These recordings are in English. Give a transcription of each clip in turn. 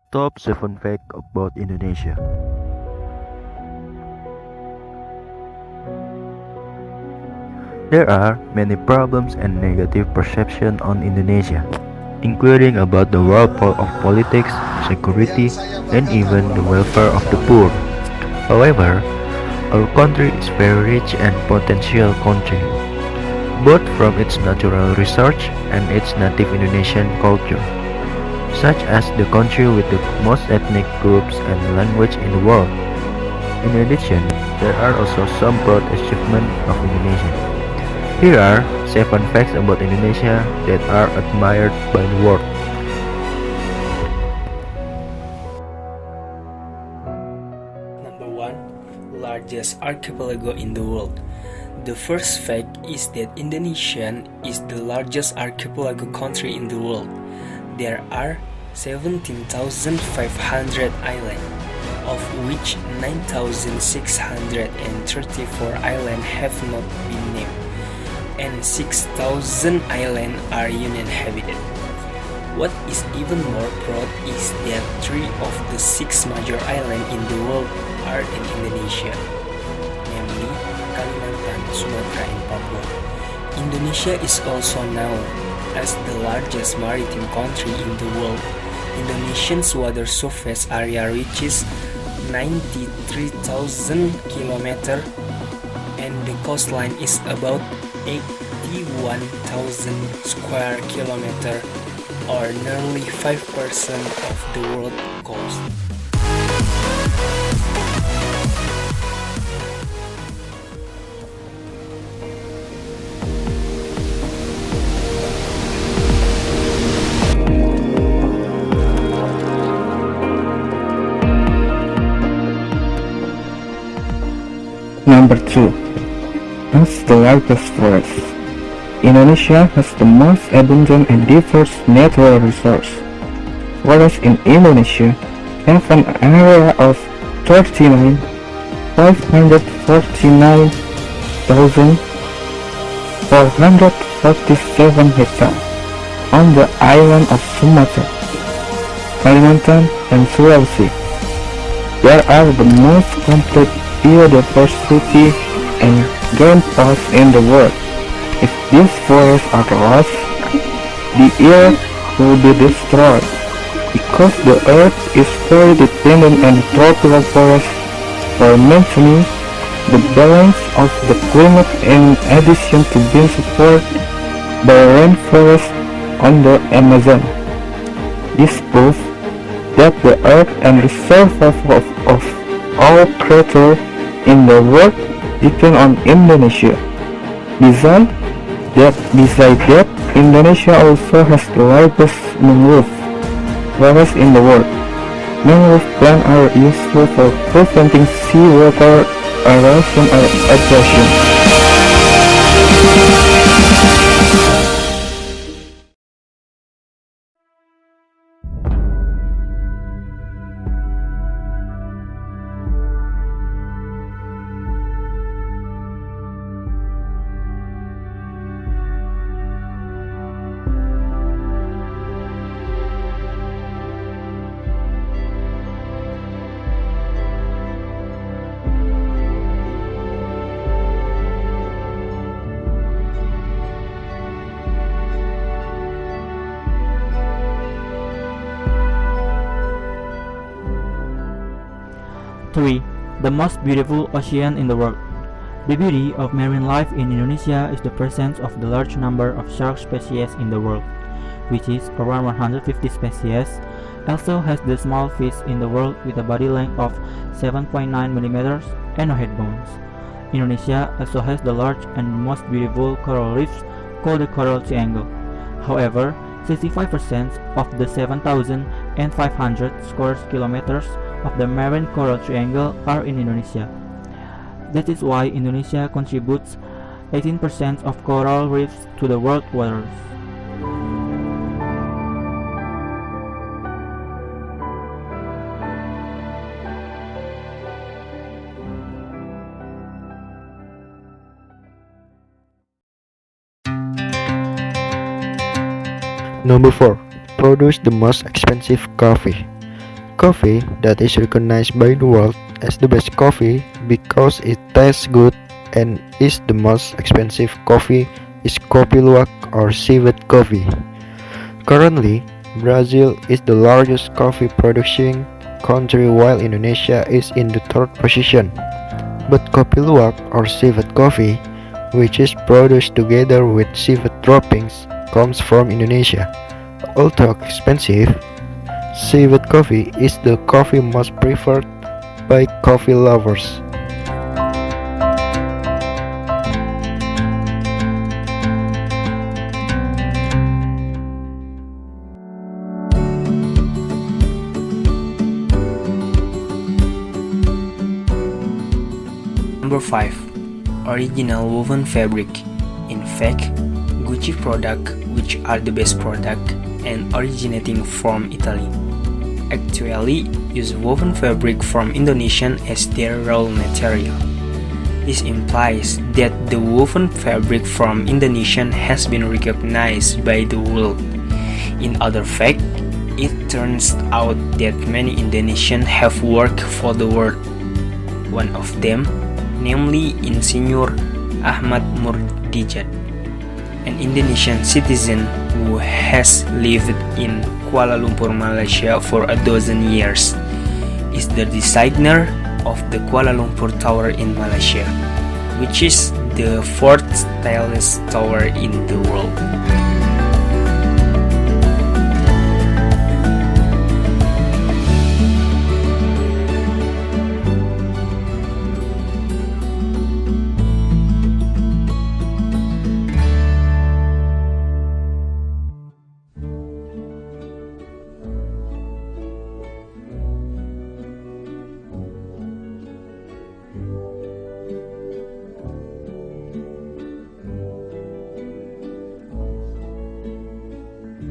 Top 7 facts about Indonesia. There are many problems and negative perception on Indonesia, including about the world of politics, security, and even the welfare of the poor. However, our country is very rich and potential country, both from its natural resource and its native Indonesian culture, such as the country with the most ethnic groups and language in the world. In addition, there are also some proud achievements of Indonesia. Here are 7 facts about Indonesia that are admired by the world. Number 1. Largest archipelago in the world. The first fact is that Indonesia is the largest archipelago country in the world. There are 17,500 islands, of which 9,634 islands have not been named, and 6,000 islands are uninhabited. What is even more proud is that 3 of the 6 major islands in the world are in Indonesia, namely Kalimantan, Sumatra, and Papua. Indonesia is also known as the largest maritime country in the world. Indonesia's water surface area reaches 93,000 km and the coastline is about 81,000 square kilometer, or nearly 5% of the world coast. Number 2. Has the largest forest. Indonesia has the most abundant and diverse natural resource. Forests in Indonesia have an area of 39,549,447 hectares on the island of Sumatra, Kalimantan, and Sulawesi. There are the most complete biodiversity and game parks in the world. If these forests are lost, the earth will be destroyed. Because the earth is very dependent on tropical forests for maintaining the balance of the climate, in addition to being supported by rainforests on the Amazon. This proves that the earth and the survival of all creatures in the world depend on Indonesia. Besides that, Indonesia also has the largest mangrove forest in the world. Mangrove plants are useful for preventing seawater erosion or abrasion. Three, the most beautiful ocean in the world. The beauty of marine life in Indonesia is the presence of the large number of shark species in the world, which is around 150 species. Also has the small fish in the world with a body length of 7.9 mm and no head bones. Indonesia also has the large and most beautiful coral reefs called the Coral Triangle. However, 65% of the 7,500 square kilometers of the marine coral triangle are in Indonesia. That is why Indonesia contributes 18% of coral reefs to the world waters. Number 4. Produce the most expensive coffee. coffee that is recognized by the world as the best coffee because it tastes good and is the most expensive coffee is kopi luwak or civet coffee. Currently, Brazil is the largest coffee producing country while Indonesia is in the third position. But kopi luwak or civet coffee, which is produced together with civet droppings, comes from Indonesia. Although expensive, civet coffee is the coffee most preferred by coffee lovers. Number 5. Original woven fabric. In fact, Gucci products, which are the best product and originating from Italy, actually use woven fabric from Indonesia as their raw material. This implies that the woven fabric from Indonesia has been recognized by the world. In other fact, it turns out that many Indonesians have worked for the world. One of them, namely Insinyur Ahmad Murdijat, an Indonesian citizen who has lived in Kuala Lumpur, Malaysia for a dozen years, is the designer of the Kuala Lumpur Tower in Malaysia, which is the fourth tallest tower in the world.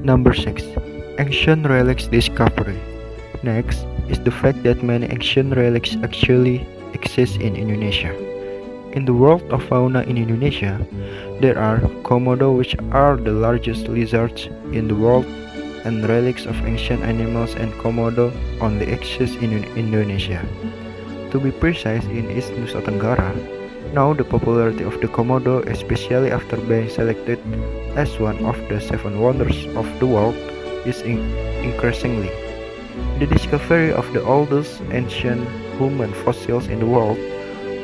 Number 6. Ancient relics discovery. Next is the fact that many ancient relics actually exist in Indonesia. In the world of fauna in Indonesia, there are komodo, which are the largest lizards in the world, and relics of ancient animals and komodo only exist in Indonesia. To be precise, in East Nusa Tenggara, now the popularity of the komodo, especially after being selected as one of the 7 wonders of the world, is increasingly. The discovery of the oldest ancient human fossils in the world,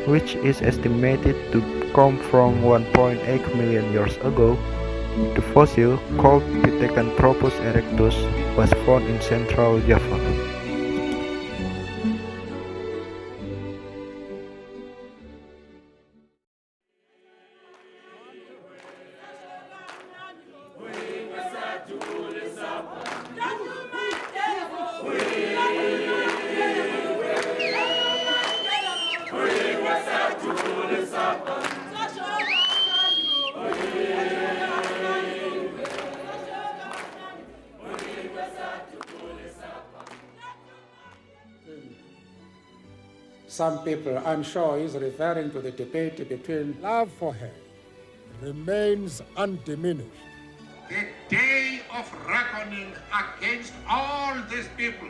which is estimated to come from 1.8 million years ago, the fossil called Pithecanthropus erectus was found in central Java. Some people, I'm sure, is referring to the debate between love for her remains undiminished. The day of reckoning against all these people.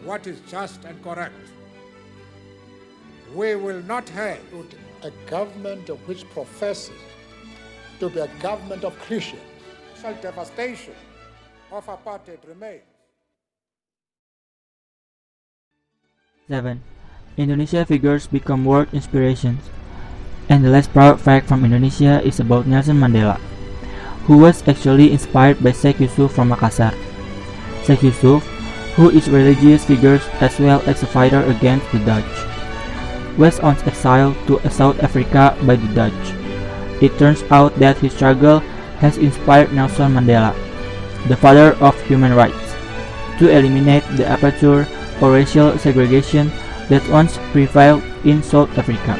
What is just and correct. We will not have a government which professes to be a government of Christians. Social devastation of apartheid remains. 7. Indonesia figures become world inspirations. And the less proud fact from Indonesia is about Nelson Mandela, who was actually inspired by Sheikh Yusuf from Makassar. Sheikh Yusuf, who is a religious figure as well as a fighter against the Dutch, was on exile to South Africa by the Dutch. It turns out that his struggle has inspired Nelson Mandela, the father of human rights, to eliminate the apartheid or racial segregation that once prevailed in South Africa.